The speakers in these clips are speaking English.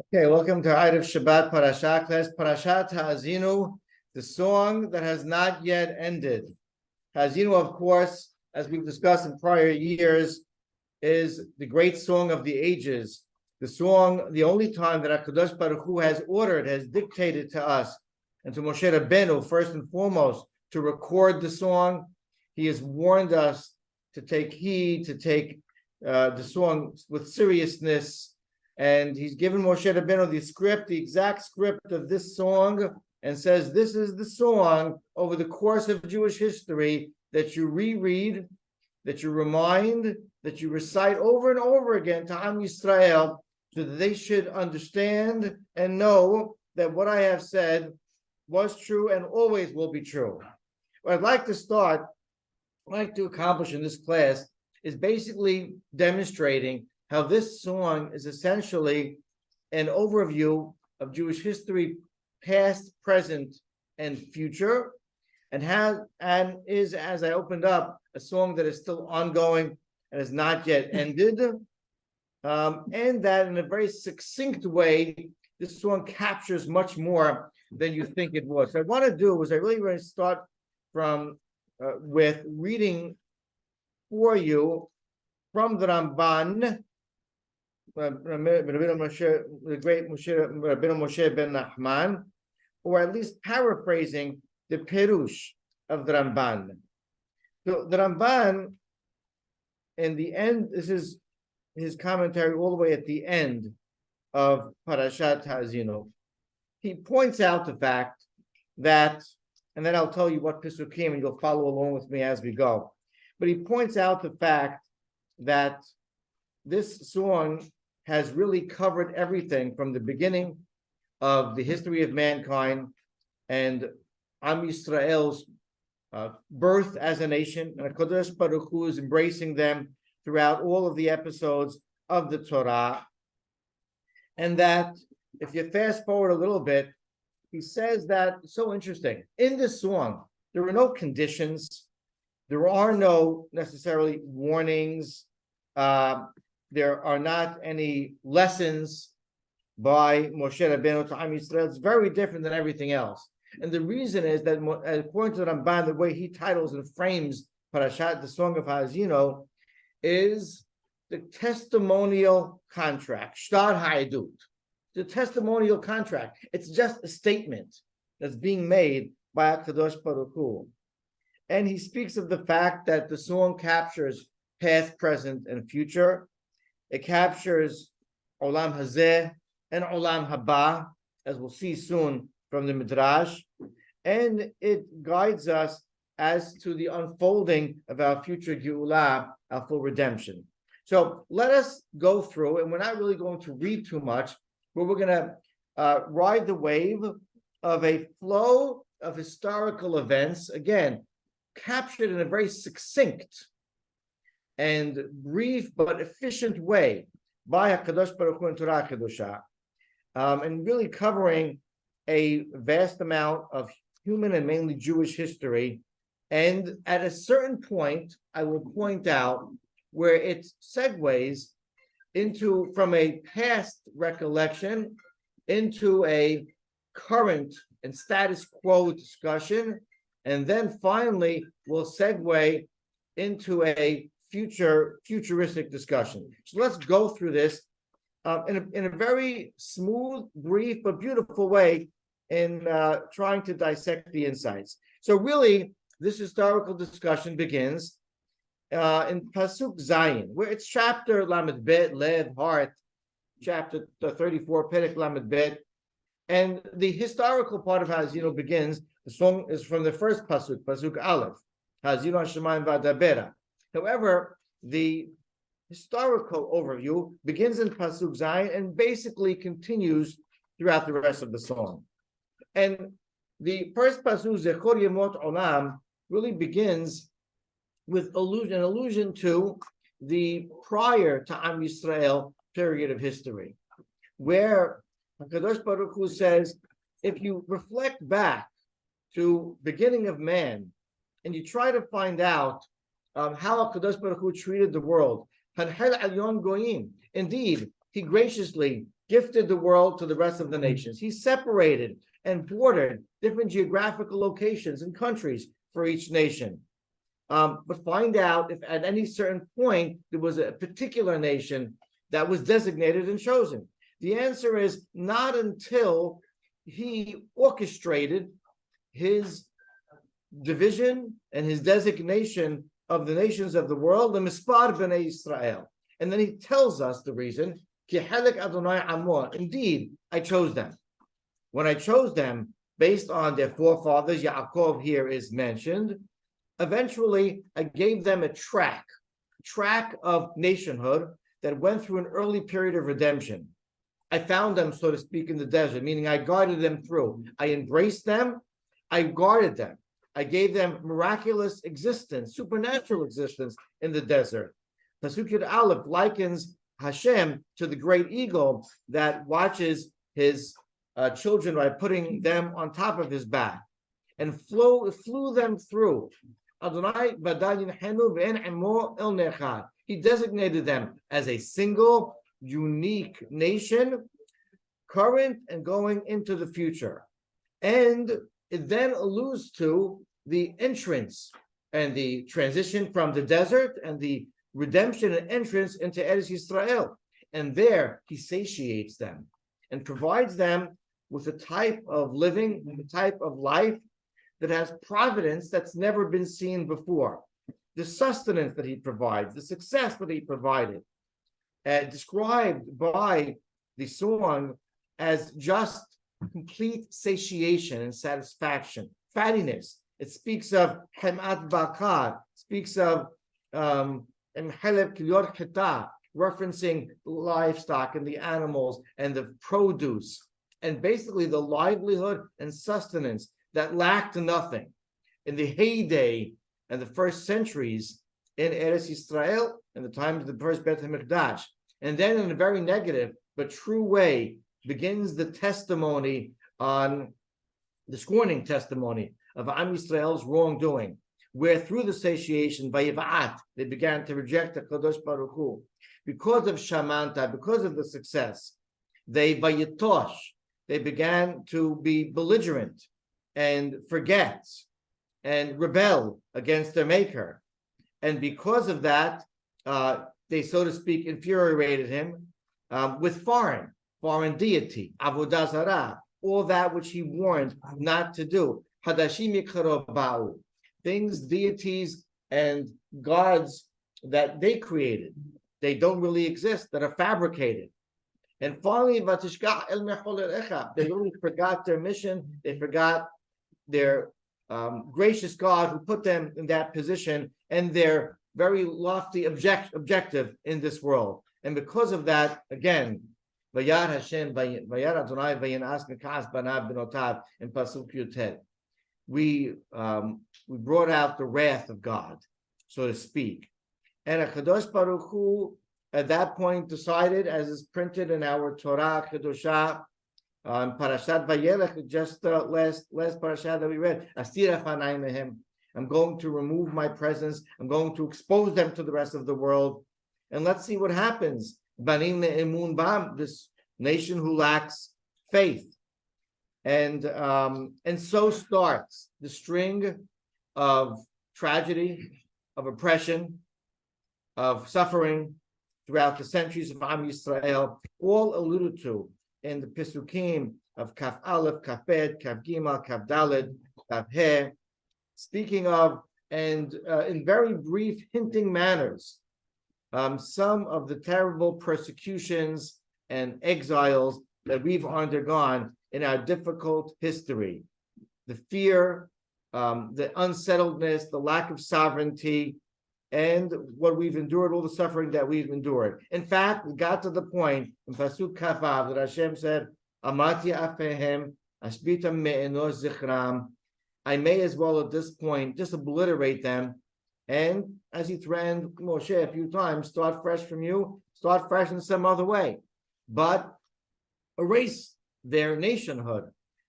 Okay, welcome to Eid of Shabbat Parashat class. Parashat Ha'azinu, the song that has not yet ended. Ha'azinu, of course, as we've discussed in prior years, is the great song of the ages. The song, the only time that HaKadosh Baruch Hu has ordered, has dictated to us, and to Moshe Rabbeinu, first and foremost, to record the song. He has warned us to take heed, to take the song with seriousness. And he's given Moshe Rabbeinu the script, the exact script of this song, and says, this is the song over the course of Jewish history that you reread, that you remind, that you recite over and over again to Am Yisrael, so that they should understand and know that what I have said was true and always will be true. What I'd like to accomplish in this class is basically demonstrating how this song is essentially an overview of Jewish history, past, present, and future, and is, as I opened up, a song that is still ongoing and has not yet ended, and that in a very succinct way, this song captures much more than you think it was. So what I want to do is I really want to start from with reading for you from the Ramban, the great Rabbeinu Moshe ben Nachman, or at least paraphrasing the Perush of the Ramban. So the Ramban, in the end, this is his commentary all the way at the end of Parashat Ha'azinu. He points out the fact that, and then I'll tell you what Pisukim, and you'll follow along with me as we go. But he points out the fact that this song has really covered everything from the beginning of the history of mankind and Am Yisrael's birth as a nation, and HaKadosh Baruch Hu is embracing them throughout all of the episodes of the Torah. And that, if you fast forward a little bit, he says that, so interesting, in this song, there are no conditions, there are no necessarily warnings, there are not any lessons by Moshe Rabbeinu to Am Yisrael. It's very different than everything else. And the reason is that, according to the Ramban, the way he titles and frames Parashat, the Song of Ha'azinu, is the testimonial contract, Shtar Ha'edut, the testimonial contract. It's just a statement that's being made by HaKadosh Baruch Hu. And he speaks of the fact that the song captures past, present, and future. It captures Olam Hazeh and Olam Haba, as we'll see soon from the Midrash, and it guides us as to the unfolding of our future Geulah, our full redemption. So let us go through, and we're not really going to read too much, but we're going to ride the wave of a flow of historical events, again, captured in a very succinct and brief but efficient way by HaKadosh Baruch Hu and Torah Kedusha, and really covering a vast amount of human and mainly Jewish history. And at a certain point, I will point out where it segues into, from a past recollection into a current and status quo discussion, and then finally we'll segue into a futuristic discussion. So let's go through this in a very smooth, brief, but beautiful way in trying to dissect the insights. So really, this historical discussion begins in Pasuk Zayin, where it's chapter Lamed Bet, Lev, Heart, chapter 34, Perek Lamed Bet, and the historical part of Ha'azinu begins. The song is from the first Pasuk, Pasuk Aleph, Ha'azinu Hashemayim V'Adabera. However, the historical overview begins in Pasuk Zayin and basically continues throughout the rest of the song. And the first Pasuk, Zechor Yemot Olam, really begins with an allusion to the prior to Am Yisrael period of history, where HaKadosh Baruch Hu says, if you reflect back to beginning of man, and you try to find out how HaKadosh Baruch Hu treated the world, Hanhel Alyon Goyim, indeed, he graciously gifted the world to the rest of the nations. He separated and bordered different geographical locations and countries for each nation. But find out if at any certain point there was a particular nation that was designated and chosen. The answer is not until he orchestrated his division and his designation of the nations of the world, the Mispar B'nai Israel. And then he tells us the reason, Ki Helek Adonai Amo. Indeed, I chose them. When I chose them, based on their forefathers, Yaakov here is mentioned, eventually I gave them a track of nationhood that went through an early period of redemption. I found them, so to speak, in the desert, meaning I guarded them through. I embraced them, I guarded them. I gave them miraculous existence, supernatural existence in the desert. Pasuk Yud Aleph likens Hashem to the great eagle that watches his children by putting them on top of his back and flew them through. Adonai He designated them as a single, unique nation, current and going into the future. And it then alludes to the entrance and the transition from the desert and the redemption and entrance into Eretz Yisrael. And there he satiates them and provides them with a type of living, a type of life that has providence that's never been seen before. The sustenance that he provides, the success that he provided, described by the song as just complete satiation and satisfaction, fattiness. It speaks of hemat bakar, speaks of referencing the livestock and the animals and the produce, and basically the livelihood and sustenance that lacked nothing. In the heyday and the first centuries in Eretz Yisrael, in the time of the first Beit HaMikdash, and then in a very negative but true way begins the testimony on the scorning testimony of Am Yisrael's wrongdoing, where through the satiation by Yiva'at, they began to reject the Kadosh Baruch Hu. Because of Shamanta, because of the success, they began to be belligerent and forget and rebel against their maker. And because of that, they, so to speak, infuriated him with foreign deity, Avodah Zarah, all that which he warned not to do. Hadashim Yikaro Ba'u, things, deities, and gods that they created. They don't really exist, that are fabricated. And finally, they really forgot their mission. They forgot their gracious God who put them in that position and their very lofty objective in this world. And because of that, again, Vayar Hashem, Vayar Adonai, Vayinas Mikas Banav Benotav in Pasuk Yutet. We brought out the wrath of God, so to speak. And HaKadosh Baruch Hu at that point decided, as is printed in our Torah Kedoshah, Parashat Vayelech, just last Parashat that we read, Astir Afanai Mehem. I'm going to remove my presence. I'm going to expose them to the rest of the world. And let's see what happens. Banim Emun Bam, this nation who lacks faith. And so starts the string of tragedy, of oppression, of suffering throughout the centuries of Am Yisrael, all alluded to in the Pesukim of Kaf Aleph, Kaf Bet, Kaf Gimel, Kaf Daled, Kaf He, speaking of, and in very brief hinting manners, some of the terrible persecutions and exiles that we've undergone in our difficult history. The fear, the unsettledness, the lack of sovereignty, and what we've endured, all the suffering that we've endured. In fact, we got to the point in Pasuk Kafav that Hashem said, Amati afehem, ashbitam me'enos zichram. I may as well at this point just obliterate them. And as he threatened Moshe a few times, start fresh from you, start fresh in some other way. But erase their nationhood.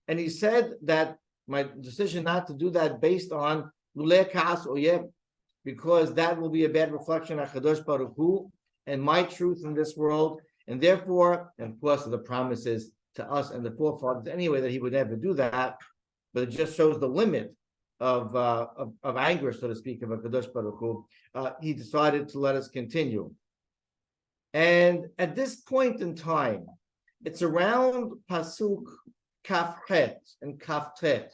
And he said that my decision not to do that based on Luleh Ka'as Oyev, because that will be a bad reflection of Kadosh Baruch Hu and my truth in this world. And therefore, and of course, the promises to us and the forefathers anyway that he would never do that, but it just shows the limit of anger, so to speak, of HaKadosh Baruch Hu. He decided to let us continue. And at this point in time, it's around Pasuk Kafhet and Kaftet,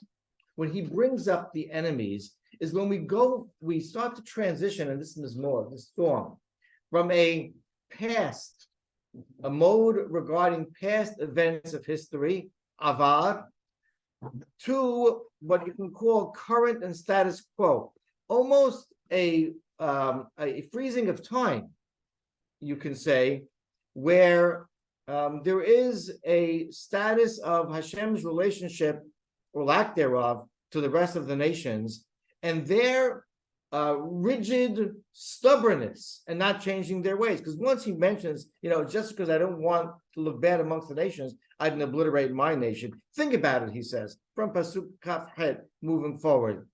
when he brings up the enemies, is when we start to transition, and this is more, this song, from a mode regarding past events of history, Avar, to what you can call current and status quo, almost a freezing of time, you can say, where there is a status of Hashem's relationship, or lack thereof, to the rest of the nations, and their rigid stubbornness and not changing their ways. Because once he mentions, just because I don't want to look bad amongst the nations, I can obliterate my nation. Think about it, he says, from Pasuk Kaf Het, moving forward.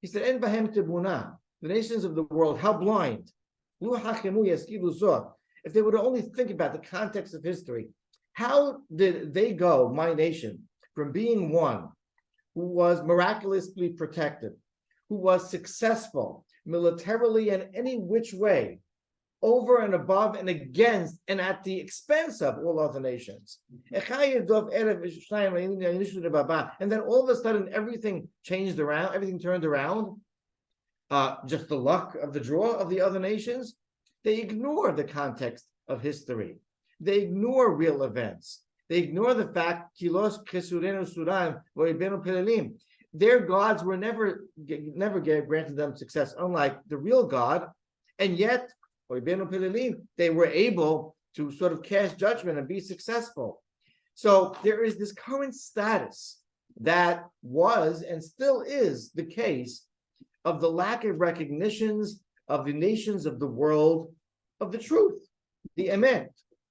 He said, En bahem tibuna, the nations of the world, how blind. If they would only think about the context of history, how did they go, my nation, from being one who was miraculously protected, who was successful militarily in any which way, over and above and against and at the expense of all other nations. And then all of a sudden everything changed around, everything turned around. Just the luck of the draw of the other nations. They ignore the context of history. They ignore real events. They ignore the fact their gods were never granted them success, unlike the real God, and yet they were able to sort of cast judgment and be successful. So there is this current status that was and still is the case of the lack of recognitions of the nations of the world of the truth, the emet,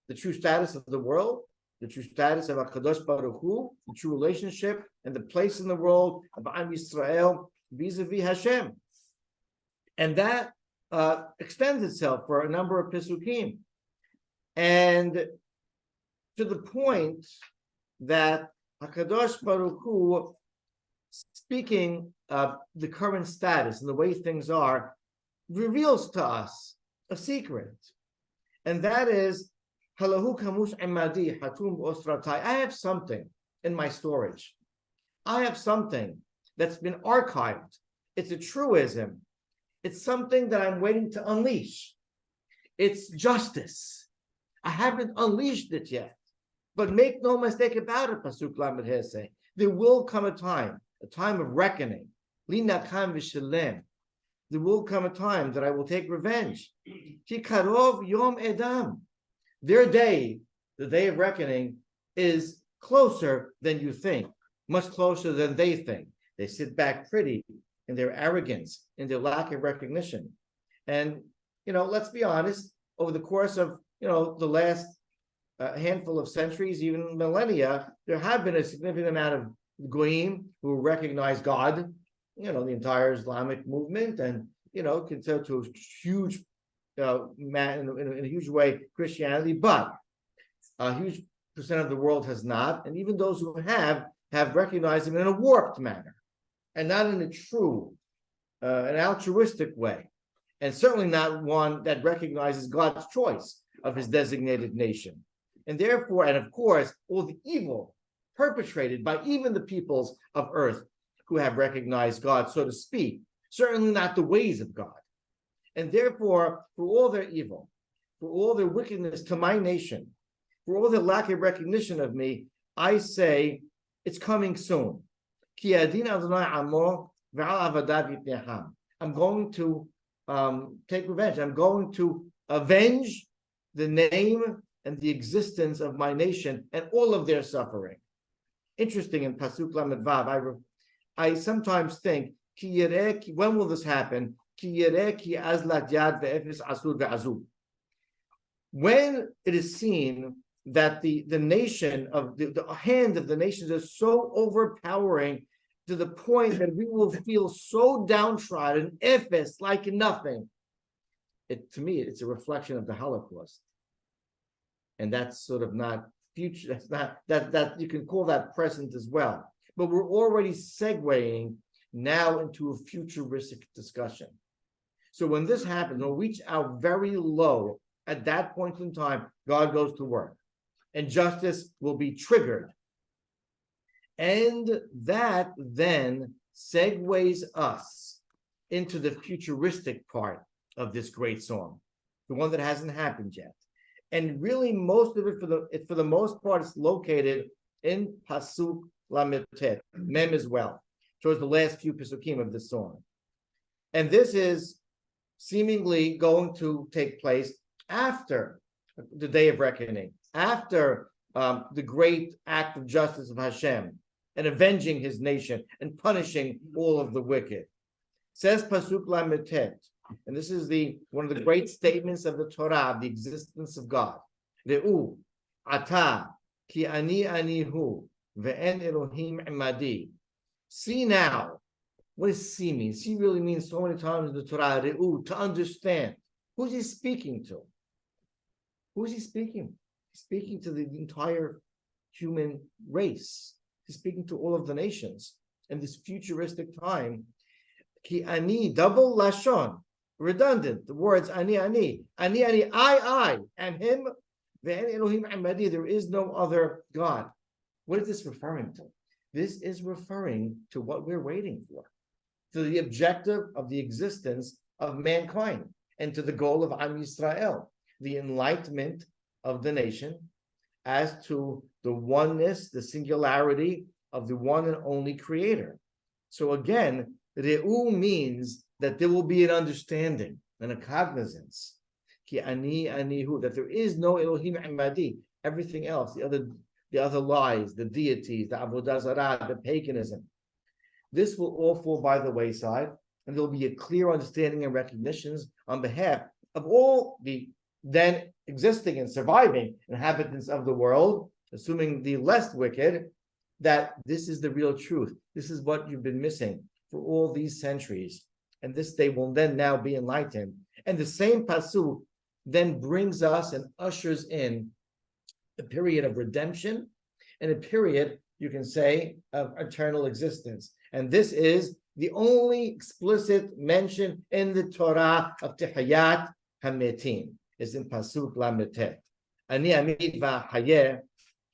the true status of the world, the true status of HaKadosh Baruch Hu, the true relationship and the place in the world of Am Yisrael vis-a-vis Hashem. And that extends itself for a number of Pesukim. And to the point that HaKadosh Baruch Hu, speaking of the current status and the way things are, reveals to us a secret. And that is, I have something in my storage. I have something that's been archived. It's a truism. It's something that I'm waiting to unleash. It's justice. I haven't unleashed it yet. But make no mistake about it, Pasuk Lamed He saying, there will come a time of reckoning. There will come a time that I will take revenge. Ki karov yom edam. Their day, the day of reckoning, is closer than you think, much closer than they think. They sit back pretty in their arrogance, in their lack of recognition. And, let's be honest, over the course of, the last handful of centuries, even millennia, there have been a significant amount of goyim who recognize God, the entire Islamic movement, and, consider to a huge in a huge way Christianity, but a huge percent of the world has not, and even those who have recognized him in a warped manner, and not in a true, an altruistic way, and certainly not one that recognizes God's choice of his designated nation. And therefore, and of course, all the evil perpetrated by even the peoples of earth who have recognized God, so to speak, certainly not the ways of God. And therefore, for all their evil, for all their wickedness to my nation, for all their lack of recognition of me, I say it's coming soon. I'm going to take revenge. I'm going to avenge the name and the existence of my nation and all of their suffering. Interesting, in Pasuk Lamed Vav, I sometimes think, when will this happen? When it is seen that the nation of the hand of the nations is so overpowering to the point that we will feel so downtrodden, efes, like nothing. To me, it's a reflection of the Holocaust. and that's sort of not future. That's not that you can call that present as well. But we're already segueing now into a futuristic discussion. So when this happens, we'll reach out very low. At that point in time, God goes to work, and justice will be triggered. And that then segues us into the futuristic part of this great song, the one that hasn't happened yet. And really, most of it, for the most part, it's located in Pasuk Lamed Tet, Mem as well, towards the last few Pasukim of this song. And this is seemingly going to take place after the day of reckoning, after the great act of justice of Hashem, and avenging his nation and punishing all of the wicked. Says Pasuk Lamed Tet, and this is one of the great statements of the Torah, of the existence of God. Re'u, ata, ki ani hu, ve'en Elohim imadi. See now. What does see mean? See really means so many times in the Torah, re'u, to understand. Who's he speaking to? Who's he speaking? He's speaking to the entire human race. He's speaking to all of the nations in this futuristic time. Ki ani, double lashon, redundant. The words ani, I, and him. Ve'en Elohim amadi. There is no other God. What is this referring to? This is referring to what we're waiting for, to the objective of the existence of mankind, and to the goal of Am Yisrael, the enlightenment of the nation as to the oneness, the singularity of the one and only Creator. So again, Re'u means that there will be an understanding and a cognizance. Ki ani hu, that there is no Elohim imadi. Everything else, the other lies, the deities, the avodah zarah, the paganism, this will all fall by the wayside, and there will be a clear understanding and recognitions on behalf of all the then existing and surviving inhabitants of the world, assuming the less wicked, that this is the real truth. This is what you've been missing for all these centuries. And this day will then now be enlightened. And the same pasuk then brings us and ushers in a period of redemption and a period, you can say, of eternal existence. And this is the only explicit mention in the Torah of Tehiyat HaMetim, is in Pasuk Lamed Tet. Ani amid v'hayeh,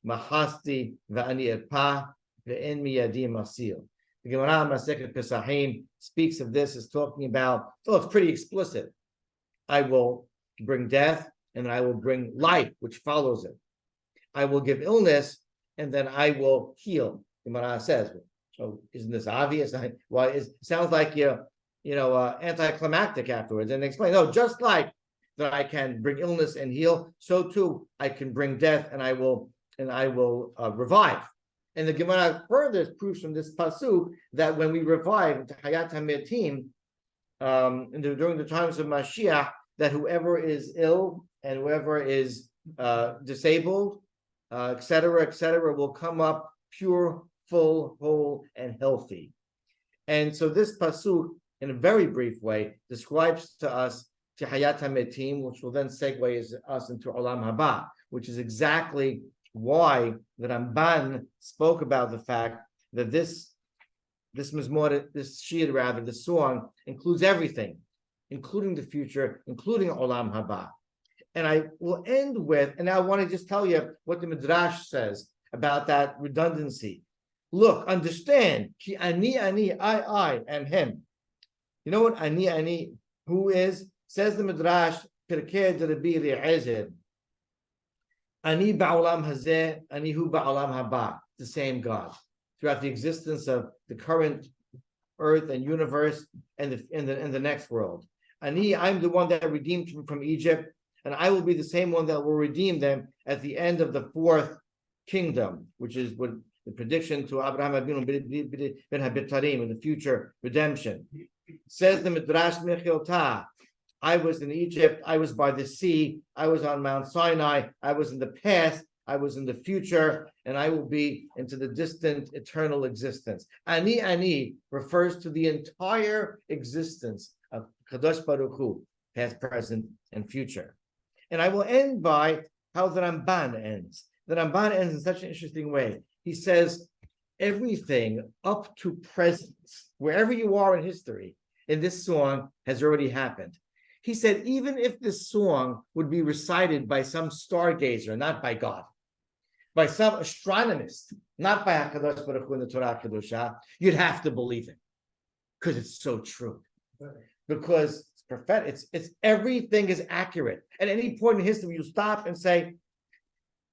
mahasti v'ani erpa, ve'en miyadi masil. The Gemara Masechet Pesachim speaks of this as talking about, it's pretty explicit. I will bring death, and I will bring life, which follows it. I will give illness, and then I will heal. The Gemara says, so isn't this obvious? Well, it sounds like anticlimactic afterwards. And explain, no, just like that I can bring illness and heal, so too I can bring death, and I will revive. And the Gemara further proves from this pasuk that when we revive Hayat HaMetim, during the times of Mashiach, that whoever is ill and whoever is disabled, etc., will come up pure, full, whole, and healthy. And so this pasuk, in a very brief way, describes to us Hayat HaMetim, which will then segue us into Olam Haba, which is exactly why the Ramban spoke about the fact that this shir, the song, includes everything, including the future, including Olam Haba. And I will end with, and I want to just tell you what the Midrash says about that redundancy. Look, understand, ki ani, I, and him. You know what ani, who is? Says the Midrash, Pirkei de Rabbi Eliezer, ani ba'olam hazeh, ani hu ba'olam haba, the same God, throughout the existence of the current earth and universe and the next world. Ani, I'm the one that redeemed them from Egypt, and I will be the same one that will redeem them at the end of the fourth kingdom, which is what the prediction to Abraham Avinu ben Habitarim in the future redemption. Says the Midrash Mechilta, I was in Egypt, I was by the sea, I was on Mount Sinai, I was in the past, I was in the future, and I will be into the distant eternal existence. Ani refers to the entire existence of Kadosh Baruch Hu, past, present, and future. And I will end by how the Ramban ends. The Ramban ends in such an interesting way. He says, everything up to present, wherever you are in history, in this song has already happened. He said, even if this song would be recited by some stargazer, not by God, by some astronomist, not by HaKadosh Baruch Hu in the Torah Kedusha, you'd have to believe it because it's so true. Because it's prophetic, it's everything is accurate. At any point in history, you stop and say,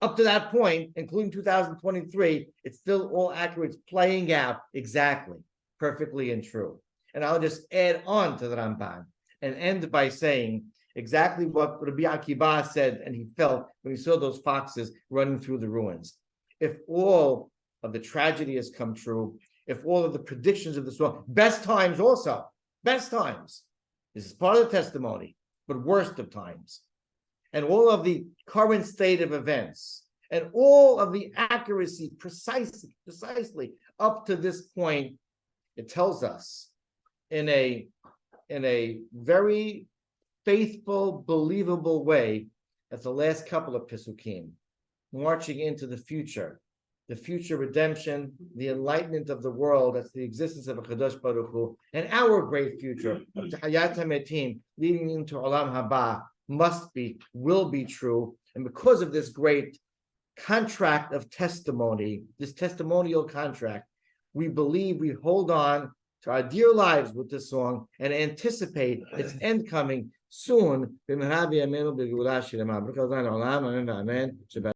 up to that point, including 2023, it's still all accurate. It's playing out exactly, perfectly and true. And I'll just add on to the Ramban and end by saying exactly what Rabbi Akiba said and he felt when he saw those foxes running through the ruins. If all of the tragedy has come true, if all of the predictions of the song, best times also, best times, this is part of the testimony, but worst of times, and all of the current state of events, and all of the accuracy precisely up to this point, it tells us in a very faithful, believable way that the last couple of Pesukim, marching into the future redemption, the enlightenment of the world, that's the existence of a Kadosh Baruch Hu, and our great future of Tahayat HaMetim, leading into Olam Haba, will be true. And because of this great contract of testimony, this testimonial contract, we believe we hold on to our dear lives with this song and anticipate its end coming soon.